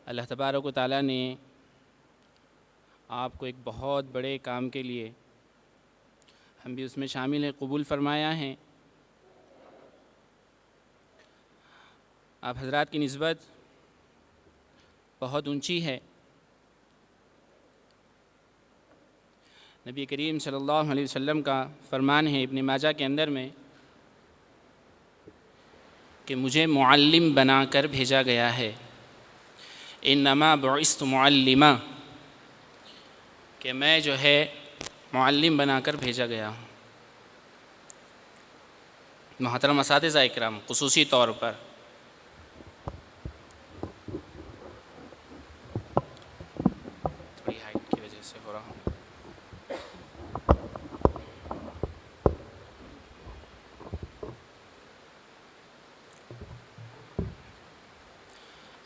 اللہ تبارک و تعالیٰ نے آپ کو ایک بہت بڑے کام کے لیے، ہم بھی اس میں شامل ہیں، قبول فرمایا ہے۔ آپ حضرات کی نسبت بہت اونچی ہے۔ نبی کریم صلی اللہ علیہ وسلم کا فرمان ہے ابن ماجہ کے اندر میں کہ مجھے معلم بنا کر بھیجا گیا ہے، انما بعثت معلما، کہ میں جو ہے معلم بنا کر بھیجا گیا ہوں۔ محترم اساتذہ اکرام، خصوصی طور پر تھوڑی ہائٹ کی وجہ سے ہو رہا ہوں،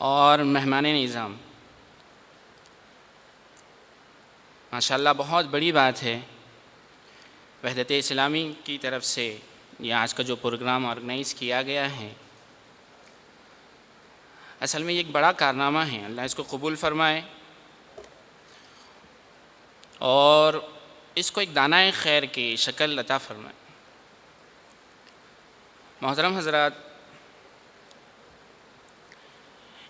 اور مہمان نظام، ماشاءاللہ بہت بڑی بات ہے وحدت اسلامی کی طرف سے یہ آج کا جو پروگرام آرگنائز کیا گیا ہے، اصل میں یہ ایک بڑا کارنامہ ہے۔ اللہ اس کو قبول فرمائے اور اس کو ایک دانہ خیر کی شکل عطا فرمائے۔ محترم حضرات،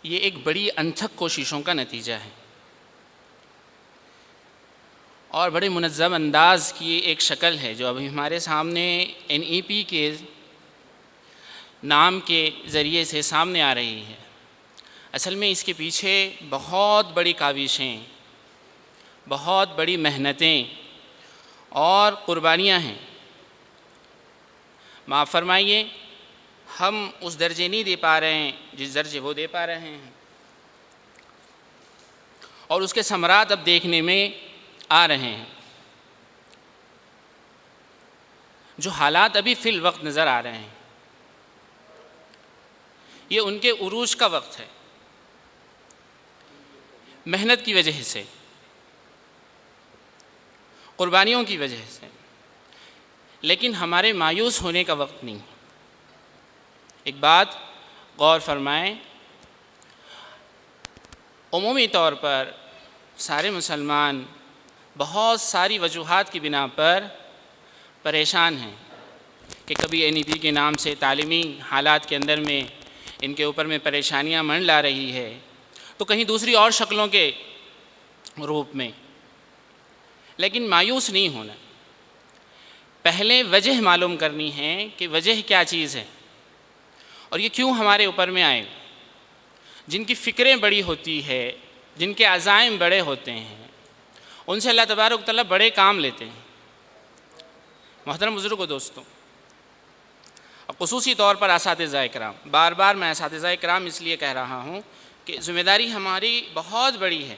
یہ ایک بڑی انتھک کوششوں کا نتیجہ ہے اور بڑے منظم انداز کی ایک شکل ہے جو ابھی ہمارے سامنے NEP کے نام کے ذریعے سے سامنے آ رہی ہے۔ اصل میں اس کے پیچھے بہت بڑی کاوشیں، بہت بڑی محنتیں اور قربانیاں ہیں۔ معاف فرمائیے، ہم اس درجے نہیں دے پا رہے ہیں جس درجے وہ دے پا رہے ہیں، اور اس کے ثمرات اب دیکھنے میں آ رہے ہیں۔ جو حالات ابھی فی الوقت نظر آ رہے ہیں، یہ ان کے عروج کا وقت ہے، محنت کی وجہ سے، قربانیوں کی وجہ سے، لیکن ہمارے مایوس ہونے کا وقت نہیں۔ ایک بات غور فرمائیں، عمومی طور پر سارے مسلمان بہت ساری وجوہات کی بنا پر پریشان ہیں کہ کبھی NEP کے نام سے تعلیمی حالات کے اندر میں ان کے اوپر میں پریشانیاں منڈلا رہی ہے، تو کہیں دوسری اور شکلوں کے روپ میں، لیکن مایوس نہیں ہونا۔ پہلے وجہ معلوم کرنی ہے کہ وجہ کیا چیز ہے اور یہ کیوں ہمارے اوپر میں آئے۔ جن کی فکریں بڑی ہوتی ہے، جن کے عزائم بڑے ہوتے ہیں، ان سے اللہ تبارک و تعالیٰ بڑے کام لیتے ہیں۔ محترم بزرگ و دوستوں، اور خصوصی طور پر اساتذہ اکرام، بار بار میں اساتذہ اکرام اس لیے کہہ رہا ہوں کہ ذمہ داری ہماری بہت بڑی ہے۔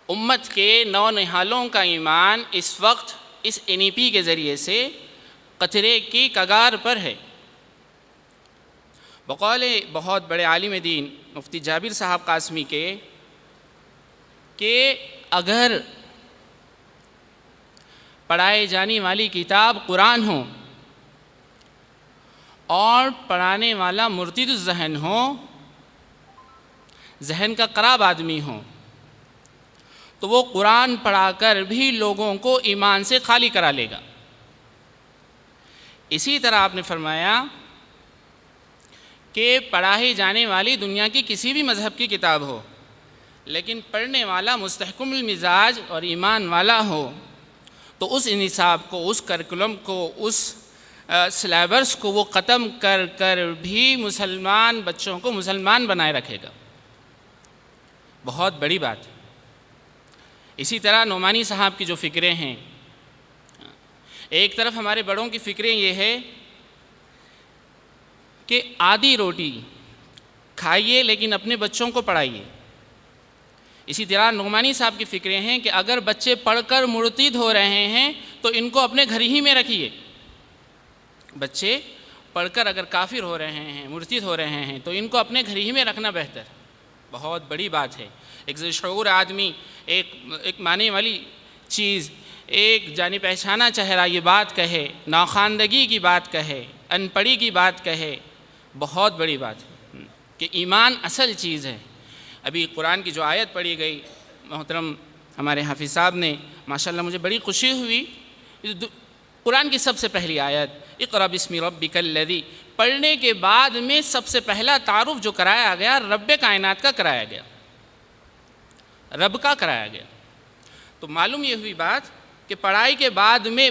امت کے نونہالوں کا ایمان اس وقت اس NEP کے ذریعے سے قطرے کی کگار پر ہے۔ بقول بہت بڑے عالم دین مفتی جابر صاحب قاسمی کے کہ اگر پڑھائے جانے والی کتاب قرآن ہو اور پڑھانے والا مرتد الذہن ہو، ذہن کا خراب آدمی ہو، تو وہ قرآن پڑھا کر بھی لوگوں کو ایمان سے خالی کرا لے گا۔ اسی طرح آپ نے فرمایا کہ پڑھائی جانے والی دنیا کی کسی بھی مذہب کی کتاب ہو، لیکن پڑھنے والا مستحکم المزاج اور ایمان والا ہو، تو اس نصاب کو، اس کرکولم کو، اس سلیبس کو وہ ختم کر کر بھی مسلمان بچوں کو مسلمان بنائے رکھے گا۔ بہت بڑی بات ہے۔ اسی طرح نعمانی صاحب کی جو فکریں ہیں، ایک طرف ہمارے بڑوں کی فکریں یہ ہے کہ آدھی روٹی کھائیے لیکن اپنے بچوں کو پڑھائیے۔ اسی طرح نعمانی صاحب کی فکریں ہیں کہ اگر بچے پڑھ کر مرتد ہو رہے ہیں تو ان کو اپنے گھر ہی میں رکھیے۔ بچے پڑھ کر اگر کافر ہو رہے ہیں، مرتد ہو رہے ہیں، تو ان کو اپنے گھر ہی میں رکھنا بہتر۔ بہت بڑی بات ہے۔ ایک ذوالشعور آدمی، ایک معنی والی چیز، ایک جانی پہچانا چہرہ یہ بات کہے، ناخواندگی کی بات کہے، ان پڑھی کی بات کہے، بہت بڑی بات ہے۔ کہ ایمان اصل چیز ہے۔ ابھی قرآن کی جو آیت پڑھی گئی محترم ہمارے حافظ صاحب نے، ماشاءاللہ مجھے بڑی خوشی ہوئی۔ قرآن کی سب سے پہلی آیت اقرأ بسم ربک الذی، پڑھنے کے بعد میں سب سے پہلا تعارف جو کرایا گیا رب کائنات کا کرایا گیا، رب کا کرایا گیا۔ تو معلوم یہ ہوئی بات کہ پڑھائی کے بعد میں،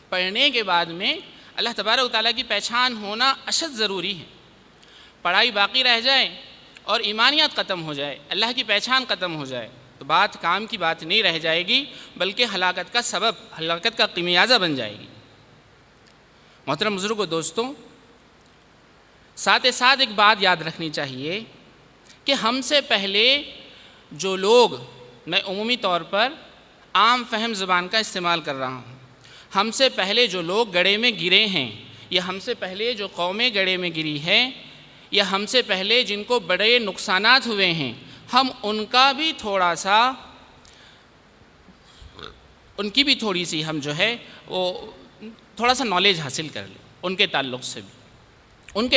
پڑھنے کے بعد میں اللہ تبارک و تعالیٰ کی پہچان ہونا اشد ضروری ہے۔ پڑھائی باقی رہ جائے اور ایمانیات ختم ہو جائے، اللہ کی پہچان ختم ہو جائے، تو بات کام کی بات نہیں رہ جائے گی، بلکہ ہلاکت کا سبب، ہلاکت کا خمیازہ بن جائے گی۔ محترم بزرگوں و دوستوں، ساتھ ساتھ ایک بات یاد رکھنی چاہیے کہ ہم سے پہلے جو لوگ، میں عمومی طور پر عام فہم زبان کا استعمال کر رہا ہوں، ہم سے پہلے جو لوگ گڑھے میں گرے ہیں، یا ہم سے پہلے جو قومیں گڑھے میں گری ہیں، یا ہم سے پہلے جن کو بڑے نقصانات ہوئے ہیں، ہم ان کا بھی ان کی بھی تھوڑی سی ہم جو ہے وہ تھوڑا سا نالج حاصل کر لیں، ان کے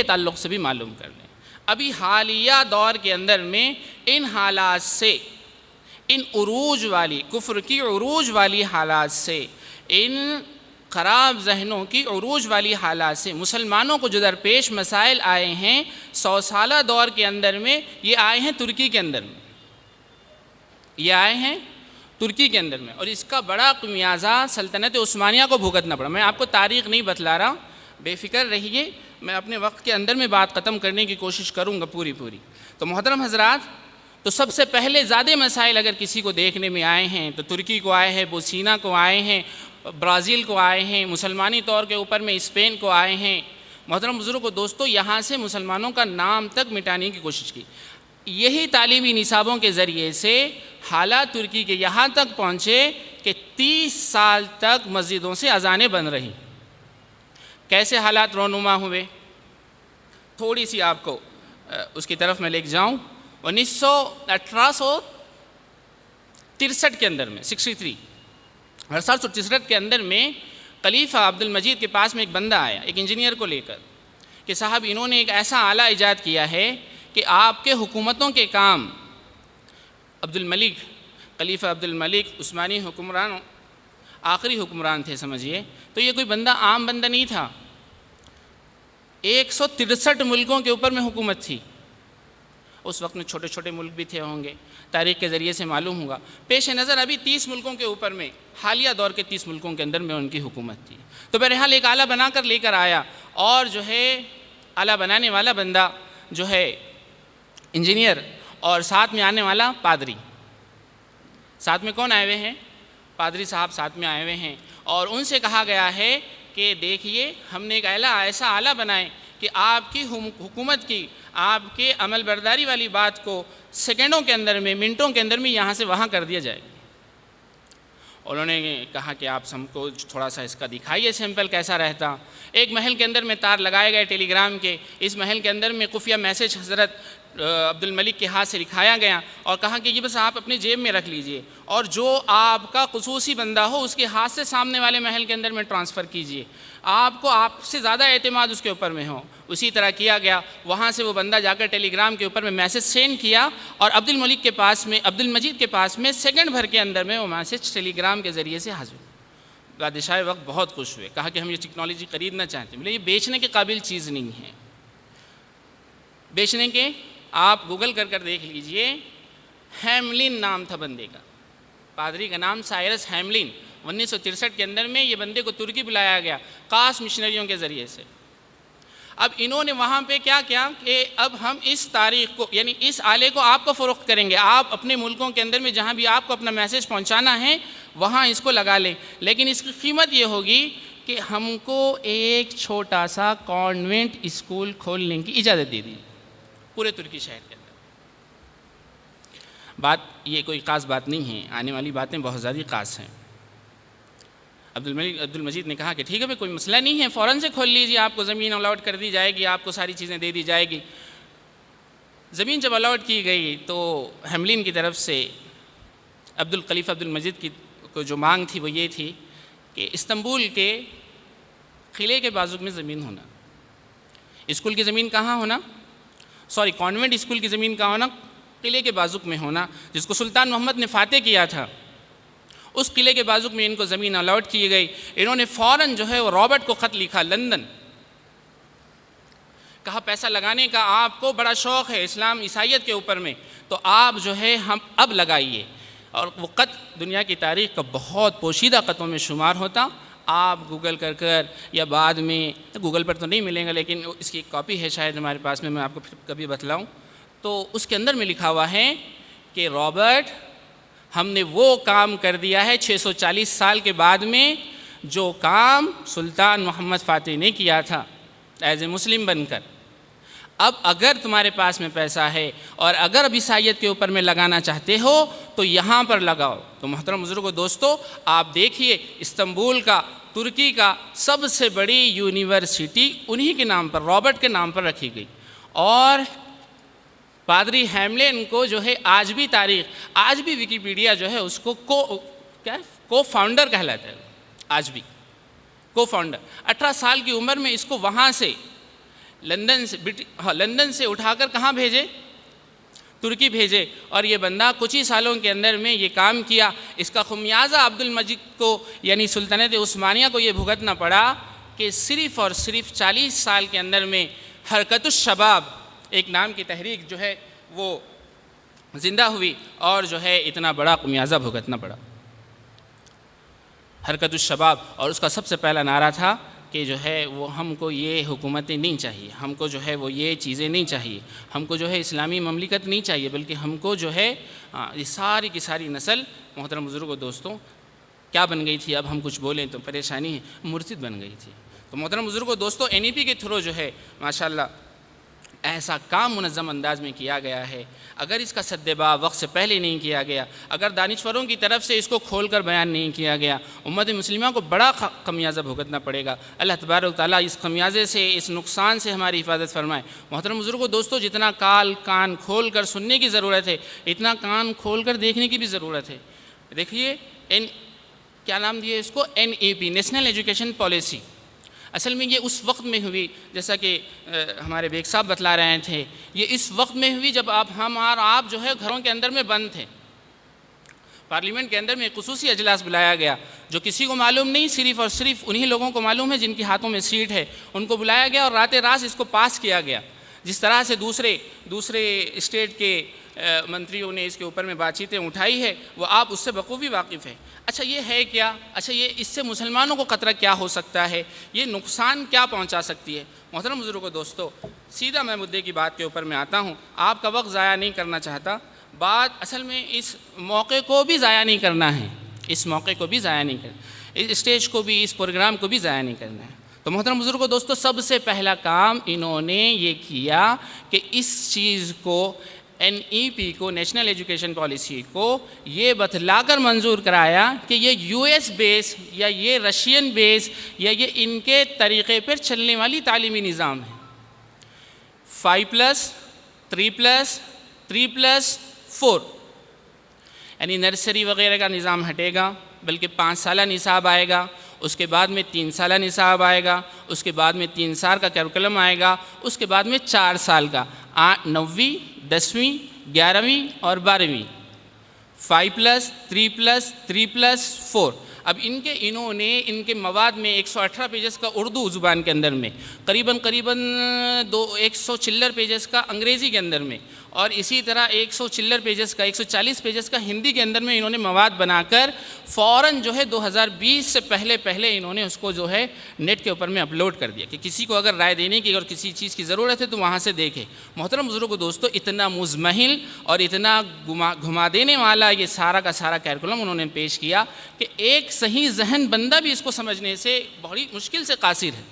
تعلق سے بھی معلوم کر لیں۔ ابھی حالیہ دور کے اندر میں ان حالات سے، ان عروج والی، کفر کی عروج والی حالات سے، ان خراب ذہنوں کی عروج والی حالات سے مسلمانوں کو جو درپیش مسائل آئے ہیں 100 سالہ دور کے اندر میں، یہ آئے ہیں ترکی کے اندر میں، اور اس کا بڑا خمیازہ سلطنت عثمانیہ کو بھگتنا پڑا۔ میں آپ کو تاریخ نہیں بتلا رہا، بے فکر رہیے، میں اپنے وقت کے اندر میں بات ختم کرنے کی کوشش کروں گا پوری۔ تو محترم حضرات، تو سب سے پہلے زیادہ مسائل اگر کسی کو دیکھنے میں آئے ہیں تو ترکی کو آئے ہیں، بوسینہ کو آئے ہیں، برازیل کو آئے ہیں، مسلمانی طور کے اوپر میں اسپین کو آئے ہیں۔ محترم بزرگوں کو دوستو، یہاں سے مسلمانوں کا نام تک مٹانے کی کوشش کی۔ یہی تعلیمی نصابوں کے ذریعے سے حالات ترکی کے یہاں تک پہنچے کہ 30 سال تک مسجدوں سے اذانیں بن رہی۔ کیسے حالات رونما ہوئے؟ تھوڑی سی آپ کو اس کی طرف میں لے جاؤں۔ 1863 کے اندر میں 1863 کے اندر میں خلیفہ عبد المجید کے پاس میں ایک بندہ آیا، ایک انجینئر کو لے کر، کہ صاحب انہوں نے ایک ایسا آلہ ایجاد کیا ہے کہ آپ کے حکومتوں کے کام، خلیفہ عبد الملک عثمانی حکمران، آخری حکمران تھے سمجھیے، تو یہ کوئی بندہ عام بندہ نہیں تھا، 163 ملکوں کے اوپر میں حکومت تھی۔ اس وقت میں چھوٹے چھوٹے ملک بھی تھے ہوں گے، تاریخ کے ذریعے سے معلوم ہوگا۔ پیش نظر ابھی 30 ملکوں کے اوپر میں، حالیہ دور کے 30 ملکوں کے اندر میں ان کی حکومت تھی۔ تو بہرحال ایک آلہ بنا کر لے کر آیا، اور جو ہے آلہ بنانے والا بندہ جو ہے انجینئر، اور ساتھ میں آنے والا پادری۔ ساتھ میں کون آئے ہوئے ہیں؟ پادری صاحب ساتھ میں آئے ہوئے ہیں، اور ان سے کہا گیا ہے کہ دیکھیے ہم نے ایک ایسا آلہ بنائے کہ آپ کی حکومت کی، آپ کے عمل برداری والی بات کو سیکنڈوں کے اندر میں، منٹوں کے اندر میں یہاں سے وہاں کر دیا جائے گا۔ انہوں نے کہا کہ آپ ہم کو تھوڑا سا اس کا دکھائیے سیمپل کیسا رہتا۔ ایک محل کے اندر میں تار لگائے گئے ٹیلی گرام کے، اس محل کے اندر میں خفیہ میسج حضرت عبد الملک کے ہاتھ سے لکھایا گیا، اور کہا کہ یہ بس آپ اپنے جیب میں رکھ لیجئے، اور جو آپ کا خصوصی بندہ ہو اس کے ہاتھ سے سامنے والے محل کے اندر میں ٹرانسفر کیجئے، آپ کو آپ سے زیادہ اعتماد اس کے اوپر میں ہو۔ اسی طرح کیا گیا، وہاں سے وہ بندہ جا کر ٹیلی گرام کے اوپر میں میسج سینڈ کیا، اور عبد المجید کے پاس میں سیکنڈ بھر کے اندر میں وہ میسج ٹیلی گرام کے ذریعے سے حاضر۔ بادشاہ وقت بہت خوش ہوئے، کہا کہ ہم یہ ٹیکنالوجی خریدنا چاہتے ہیں۔ بولے یہ بیچنے کے قابل چیز نہیں ہے، بیچنے کے آپ گوگل کر دیکھ لیجئے، ہیملن نام تھا بندے کا، پادری کا نام سائرس ہیملن۔ 1963 کے اندر میں یہ بندے کو ترکی بلایا گیا خاص مشنریوں کے ذریعے سے۔ اب انہوں نے وہاں پہ کیا کیا کہ اب ہم اس تاریخ کو، یعنی اس آلے کو آپ کو فروخت کریں گے، آپ اپنے ملکوں کے اندر میں جہاں بھی آپ کو اپنا میسج پہنچانا ہے وہاں اس کو لگا لیں، لیکن اس کی قیمت یہ ہوگی کہ ہم کو ایک چھوٹا سا کانوینٹ اسکول کھولنے کی اجازت دے دی پورے ترکی شہر کے اندر۔ بات یہ کوئی خاص بات نہیں ہے، آنے والی باتیں بہت زیادہ خاص ہیں۔ عبد المجید نے کہا کہ ٹھیک ہے بھائی، کوئی مسئلہ نہیں ہے، فوراً سے کھول لیجیے، آپ کو زمین الاٹ کر دی جائے گی، آپ کو ساری چیزیں دے دی جائے گی۔ زمین جب الاٹ کی گئی تو ہیملن کی طرف سے خلیفہ عبد المجید کی کو جو مانگ تھی وہ یہ تھی کہ استنبول کے قلعے کے بازو میں زمین ہونا، اسکول کی زمین کہاں ہونا؟ کانوینٹ اسکول کی زمین کہاں ہونا؟ قلعے کے بازوق میں ہونا، جس کو سلطان محمد نے فاتح کیا تھا۔ اس قلعے کے بازوق میں ان کو زمین الاٹ کی گئی۔ انہوں نے فوراً جو ہے وہ رابرٹ کو خط لکھا لندن، کہا پیسہ لگانے کا آپ کو بڑا شوق ہے اسلام عیسائیت کے اوپر میں، تو آپ جو ہے ہم اب لگائیے۔ اور وہ خط دنیا کی تاریخ کا بہت پوشیدہ خطوں میں شمار ہوتا۔ آپ گوگل کر یا بعد میں، گوگل پر تو نہیں ملیں گا لیکن اس کی ایک کاپی ہے شاید ہمارے پاس میں آپ کو پھر کبھی بتلاؤں، تو اس کے اندر میں لکھا ہوا ہے کہ رابرٹ، ہم نے وہ کام کر دیا ہے 640 سال کے بعد میں جو کام سلطان محمد فاتح نے کیا تھا ایز اے مسلم بن کر۔ اب اگر تمہارے پاس میں پیسہ ہے اور اگر اب عیسائیت کے اوپر میں لگانا چاہتے ہو تو یہاں پر لگاؤ۔ تو محترم بزرگو دوستو، آپ دیکھیے استنبول کا، ترکی کا سب سے بڑی یونیورسٹی انہی کے نام پر، رابرٹ کے نام پر رکھی گئی۔ اور پادری ہیملن کو جو ہے آج بھی تاریخ، آج بھی ویکیپیڈیا جو ہے اس کو کو فاؤنڈر کہلاتا ہے، آج بھی کو فاؤنڈر۔ 18 سال کی عمر میں اس کو وہاں سے لندن سے اٹھا کر کہاں بھیجے؟ ترکی بھیجے، اور یہ بندہ کچھ ہی سالوں کے اندر میں یہ کام کیا۔ اس کا خمیازہ عبد المجید کو یعنی سلطنت عثمانیہ کو یہ بھگتنا پڑا کہ صرف اور صرف 40 سال کے اندر میں حرکت الشباب ایک نام کی تحریک جو ہے وہ زندہ ہوئی اور جو ہے اتنا بڑا خمیازہ بھگتنا پڑا۔ حرکت الشباب، اور اس کا سب سے پہلا نعرہ تھا کہ جو ہے وہ ہم کو یہ حکومتیں نہیں چاہیے، ہم کو جو ہے وہ یہ چیزیں نہیں چاہیے، ہم کو جو ہے اسلامی مملکت نہیں چاہیے، بلکہ ہم کو جو ہے یہ ساری کی ساری نسل، محترم بزرگوں دوستوں، کیا بن گئی تھی؟ اب ہم کچھ بولیں تو پریشانی ہے، مرتد بن گئی تھی۔ تو محترم بزرگوں دوستوں، NEP کے تھرو جو ہے ماشاءاللہ ایسا کام منظم انداز میں کیا گیا ہے۔ اگر اس کا سدباب وقت سے پہلے نہیں کیا گیا، اگر دانشوروں کی طرف سے اس کو کھول کر بیان نہیں کیا گیا، امت مسلمہ کو بڑا خمیازہ بھگتنا پڑے گا۔ اللہ تبارک و تعالیٰ اس خمیازے سے، اس نقصان سے ہماری حفاظت فرمائے۔ محترم بزرگوں دوستوں، جتنا کان کھول کر سننے کی ضرورت ہے، اتنا کان کھول کر دیکھنے کی بھی ضرورت ہے۔ دیکھیے کیا نام دیے اس کو؟ NEP، national education policy. اصل میں یہ اس وقت میں ہوئی، جیسا کہ ہمارے بیگ صاحب بتلا رہے تھے، یہ اس وقت میں ہوئی جب آپ جو ہے گھروں کے اندر میں بند تھے۔ پارلیمنٹ کے اندر میں خصوصی اجلاس بلایا گیا جو کسی کو معلوم نہیں، صرف اور صرف انہی لوگوں کو معلوم ہے جن کے ہاتھوں میں سیٹ ہے، ان کو بلایا گیا اور رات راست اس کو پاس کیا گیا۔ جس طرح سے دوسرے اسٹیٹ کے منتریوں نے اس کے اوپر میں بات چیتیں اٹھائی ہے، وہ آپ اس سے بخوبی واقف ہے۔ اچھا یہ ہے کیا؟ اچھا یہ اس سے مسلمانوں کو خطرہ کیا ہو سکتا ہے؟ یہ نقصان کیا پہنچا سکتی ہے؟ محترم بزرگوں دوستو، سیدھا میں مدعے کی بات کے اوپر میں آتا ہوں، آپ کا وقت ضائع نہیں کرنا چاہتا۔ بات اصل میں اس موقع کو بھی ضائع نہیں کرنا ہے، اس موقع کو بھی ضائع نہیں کرنا، اس اسٹیج کو بھی، اس پروگرام کو بھی ضائع نہیں کرنا ہے۔ تو محترم بزرگوں دوستو، سب سے پہلا کام انہوں نے یہ کیا کہ اس چیز کو NEP کو، نیشنل ایجوکیشن پالیسی کو یہ بتلا کر منظور کرایا کہ یہ US بیس یا یہ رشین بیس یا یہ ان کے طریقے پر چلنے والی تعلیمی نظام ہے۔ 5+3+3+4 یعنی نرسری وغیرہ کا نظام ہٹے گا، بلکہ 5 سالہ نصاب آئے گا، اس کے بعد میں 3 سالہ نصاب آئے گا، اس کے بعد میں 3 سال کا کیریکولم آئے گا، اس کے بعد میں 4 سال کا 9ویں 10ویں 11ویں اور 12ویں 5+3+3+4۔ اب انہوں نے ان کے مواد میں 118 پیجز کا اردو زبان کے اندر میں، قریباً 100 چلر پیجز کا انگریزی کے اندر میں، اور اسی طرح 100 چلر پیجز کا 140 پیجز کا ہندی کے اندر میں انہوں نے مواد بنا کر فوراً جو ہے 2020 سے پہلے انہوں نے اس کو جو ہے نیٹ کے اوپر میں اپلوڈ کر دیا کہ کسی کو اگر رائے دینے کی اور کسی چیز کی ضرورت ہے تو وہاں سے دیکھے۔ محترم بزرگوں دوستو، اتنا مزمحل اور اتنا گھما دینے والا یہ سارا کا سارا کیریکولم انہوں نے پیش کیا کہ ایک صحیح ذہن بندہ بھی اس کو سمجھنے سے بڑی مشکل سے قاصر ہے،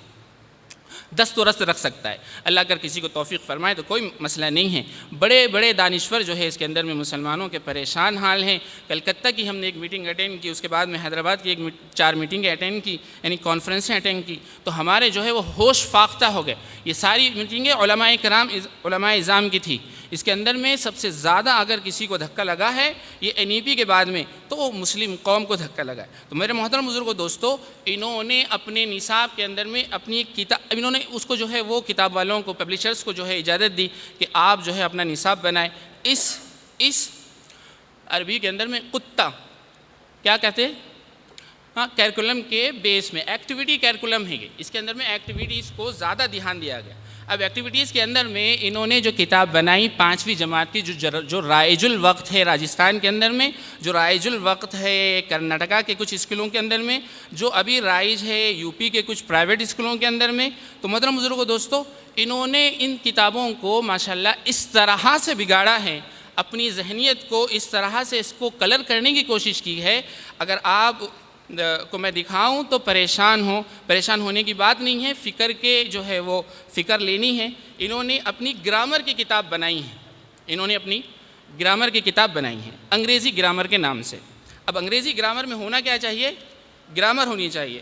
دست و رست رکھ سکتا ہے۔ اللہ اگر کسی کو توفیق فرمائے تو کوئی مسئلہ نہیں ہے۔ بڑے بڑے دانشور جو ہے اس کے اندر میں مسلمانوں کے پریشان حال ہیں۔ کلکتہ کی ہم نے ایک میٹنگ اٹینڈ کی، اس کے بعد میں حیدرآباد کی 4 میٹنگیں اٹینڈ کی، یعنی کانفرنسیں اٹینڈ کی، تو ہمارے جو ہے وہ ہوش فاختہ ہو گئے۔ یہ ساری میٹنگیں علماء کرام، علماء اعظام کی تھی۔ اس کے اندر میں سب سے زیادہ اگر کسی کو دھکا لگا ہے یہ NEP کے بعد میں تو وہ مسلم قوم کو دھکا لگا ہے۔ تو میرے محترم بزرگوں دوستو، انہوں نے اپنے نصاب کے اندر میں اپنی کتاب، انہوں نے انہوں نے اس کو جو ہے وہ کتاب والوں کو، پبلشرز کو جو ہے اجازت دی کہ آپ جو ہے اپنا نصاب بنائیں۔ اس عربی کے اندر میں کتا کیا کہتے ہیں؟ ہاں، کیرکولم کے بیس میں ایکٹیویٹی کیرکولم ہے یہ، اس کے اندر میں ایکٹیویٹیز کو زیادہ دھیان دیا گیا۔ اب ایکٹیویٹیز کے اندر میں انہوں نے جو کتاب بنائی 5ویں جماعت کی، جو رائج الوقت ہے راجستھان کے اندر میں، جو رائج الوقت ہے کرناٹکا کے کچھ اسکولوں کے اندر میں، جو ابھی رائج ہے یو پی کے کچھ پرائیویٹ اسکولوں کے اندر میں۔ تو محترم بزرگوں دوستو، انہوں نے ان کتابوں کو ماشاءاللہ اس طرح سے بگاڑا ہے، اپنی ذہنیت کو اس طرح سے اس کو کلر کرنے کی کوشش کی ہے، اگر آپ کو میں دکھاؤں تو پریشان ہونے کی بات نہیں ہے، فکر کے جو ہے وہ فکر لینی ہے۔ انہوں نے اپنی گرامر کی کتاب بنائی ہے، انگریزی گرامر کے نام سے۔ اب انگریزی گرامر میں ہونا کیا چاہیے؟ گرامر ہونی چاہیے۔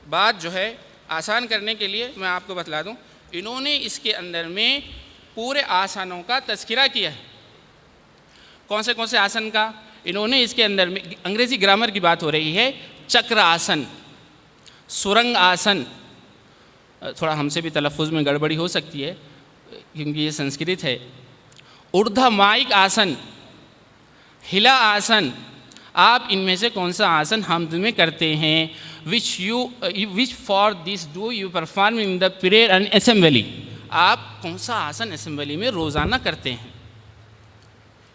بات جو ہے آسان کرنے کے لیے میں آپ کو بتلا دوں، انہوں نے اس کے اندر میں پورے آسنوں کا تذکرہ کیا ہے۔ کون سے آسن کا؟ انہوں نے اس کے اندر میں انگریزی گرامر کی بات ہو رہی ہے، چکر آسن، سرنگ آسن، تھوڑا ہم سے بھی تلفظ میں گڑبڑی ہو سکتی ہے کیونکہ یہ سنسکرت ہے، اردھا مائک آسن، ہلا آسن۔ آپ ان میں سے کون سا آسن حمد میں کرتے ہیں؟ which for this do you perform in the prayer and assembly؟ آپ کون سا آسن اسمبلی میں روزانہ کرتے ہیں؟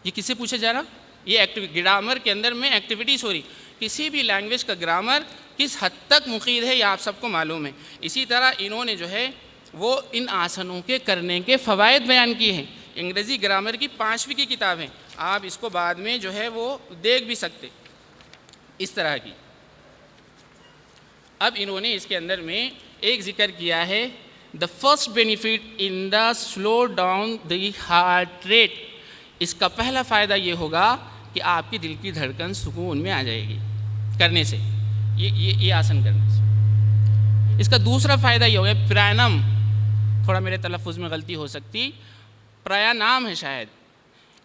یہ کس سے پوچھا جا رہا؟ یہ گرامر کے اندر میں ایکٹیویٹیز ہو رہی۔ کسی بھی لینگویج کا گرامر کس حد تک مفید ہے یہ آپ سب کو معلوم ہے۔ اسی طرح انہوں نے جو ہے وہ ان آسنوں کے کرنے کے فوائد بیان کیے ہیں۔ انگریزی گرامر کی 5ویں کی کتاب ہے، آپ اس کو بعد میں جو ہے وہ دیکھ بھی سکتے اس طرح کی۔ اب انہوں نے اس کے اندر میں ایک ذکر کیا ہے، the first benefit in the slow down the heart rate۔ اس کا پہلا فائدہ یہ ہوگا کہ آپ کی دل کی دھڑکن سکون میں آ جائے گی کرنے سے، یہ آسن کرنے سے۔ اس کا دوسرا فائدہ یہ ہوگا، پرانم، تھوڑا میرے تلفظ میں غلطی ہو سکتی، پرانام ہے شاید،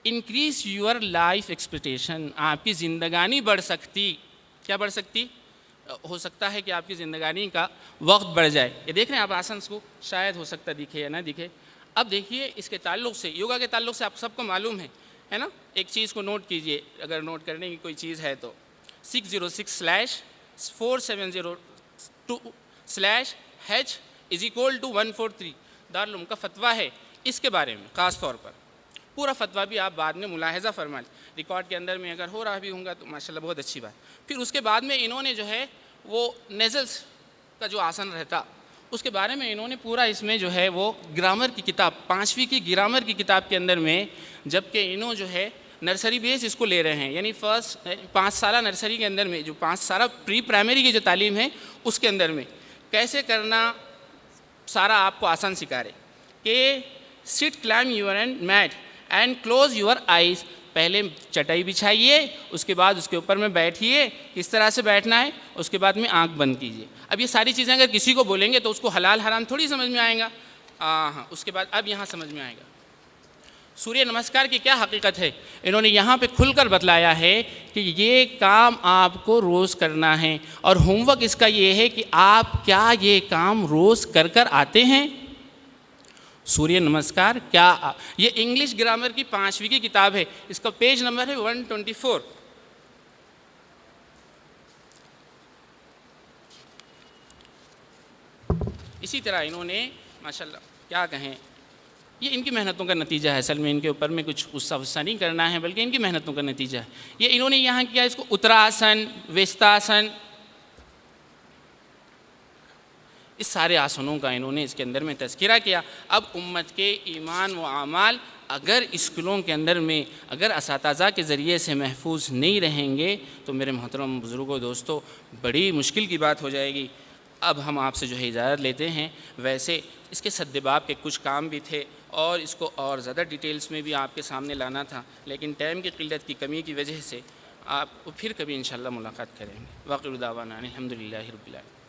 انکریز یور لائف ایکسپیکٹیشن، آپ کی زندگانی بڑھ سکتی۔ کیا بڑھ سکتی؟ ہو سکتا ہے کہ آپ کی زندگانی کا وقت بڑھ جائے۔ یہ دیکھ رہے ہیں آپ آسنس کو، شاید ہو سکتا دکھے یا نہ دکھے۔ اب دیکھیے اس کے تعلق سے، یوگا کے تعلق سے آپ سب کو معلوم ہے نا، ایک چیز کو نوٹ کیجئے، اگر نوٹ کرنے کی کوئی چیز ہے تو 606/470/H=143 دارالعلوم کا فتویٰ ہے اس کے بارے میں، خاص طور پر پورا فتویٰ بھی آپ بعد میں ملاحظہ فرما لیں، ریکارڈ کے اندر میں اگر ہو رہا بھی ہوں گا تو ماشاءاللہ بہت اچھی بات۔ پھر اس کے بعد میں انہوں نے جو ہے وہ نیزلز کا جو آسن رہتا اس کے بارے میں انہوں نے پورا اس میں جو ہے وہ گرامر کی کتاب 5ویں کی گرامر کی کتاب کے اندر میں، جبکہ انہوں جو ہے نرسری بیس اس کو لے رہے ہیں، یعنی 5 سالہ نرسری کے اندر میں جو 5 سالہ پری پرائمری کی جو تعلیم ہے اس کے اندر میں کیسے کرنا سارا آپ کو آسان سکھا رہے کہ sit climb your and mat and close your eyes, پہلے چٹائی بچھائیے، اس کے بعد اس کے اوپر میں بیٹھیے، کس طرح سے بیٹھنا ہے، اس کے بعد میں آنکھ بند کیجیے۔ اب یہ ساری چیزیں اگر کسی کو بولیں گے تو اس کو حلال حرام تھوڑی سمجھ میں آئیں گا، ہاں اس کے بعد اب یہاں سمجھ میں آئے گا سوریہ نمسکار کی کیا حقیقت ہے۔ انہوں نے یہاں پہ کھل کر بتلایا ہے کہ یہ کام آپ کو روز کرنا ہے، اور ہوم ورک اس کا یہ ہے کہ آپ کیا یہ کام روز کر آتے ہیں۔ سوریہ نمسکار کیا، یہ انگلش گرامر کی 5ویں کی کتاب ہے، اس کا پیج نمبر ہے 124۔ اسی طرح انہوں نے ماشاءاللہ کیا کہیں، یہ ان کی محنتوں کا نتیجہ ہے، اصل میں ان کے اوپر میں کچھ غصہ نہیں کرنا ہے بلکہ ان کی محنتوں کا نتیجہ ہے۔ یہ انہوں نے یہاں کیا، اس کو اتراسن، وستاسن، اس سارے آسنوں کا انہوں نے اس کے اندر میں تذکرہ کیا۔ اب امت کے ایمان و اعمال اگر اسکولوں کے اندر میں اگر اساتذہ کے ذریعے سے محفوظ نہیں رہیں گے تو میرے محترم بزرگوں دوستوں بڑی مشکل کی بات ہو جائے گی۔ اب ہم آپ سے جو ہے اجازت لیتے ہیں، ویسے اس کے سدباب کے کچھ کام بھی تھے اور اس کو اور زیادہ ڈیٹیلز میں بھی آپ کے سامنے لانا تھا، لیکن ٹائم کی قلت کی کمی کی وجہ سے آپ کو پھر کبھی انشاءاللہ ملاقات کریں گے۔ واخر دعوانا الحمدللہ رب العالمین۔